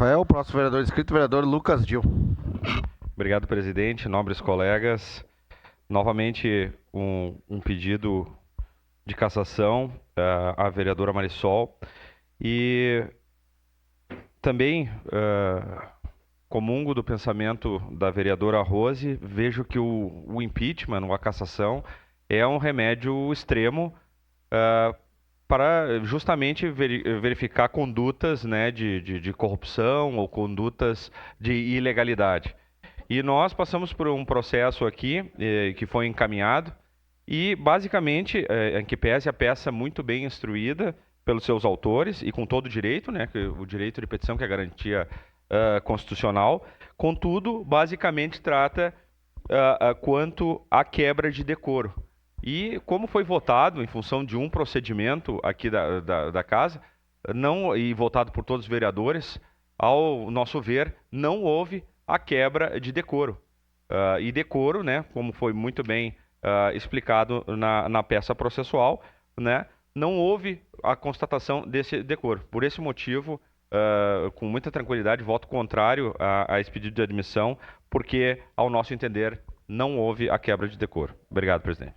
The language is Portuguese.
Rafael. Próximo vereador inscrito, vereador Lucas Gil. Obrigado, presidente, nobres colegas. Novamente, um pedido de cassação à vereadora Marisol. E também comungo do pensamento da vereadora Rose. Vejo que o impeachment, ou a cassação, é um remédio extremo para justamente verificar condutas, né, de corrupção ou condutas de ilegalidade. E nós passamos por um processo aqui que foi encaminhado e, basicamente, em que pese a peça muito bem instruída pelos seus autores e com todo o direito, né, o direito de petição, que é a garantia constitucional, contudo, basicamente trata quanto à quebra de decoro. E como foi votado em função de um procedimento aqui da casa, não, e votado por todos os vereadores, ao nosso ver, não houve a quebra de decoro. E decoro, né, como foi muito bem explicado na peça processual, né, não houve a constatação desse decoro. Por esse motivo, com muita tranquilidade, voto contrário a esse pedido de admissão, porque, ao nosso entender, não houve a quebra de decoro. Obrigado, presidente.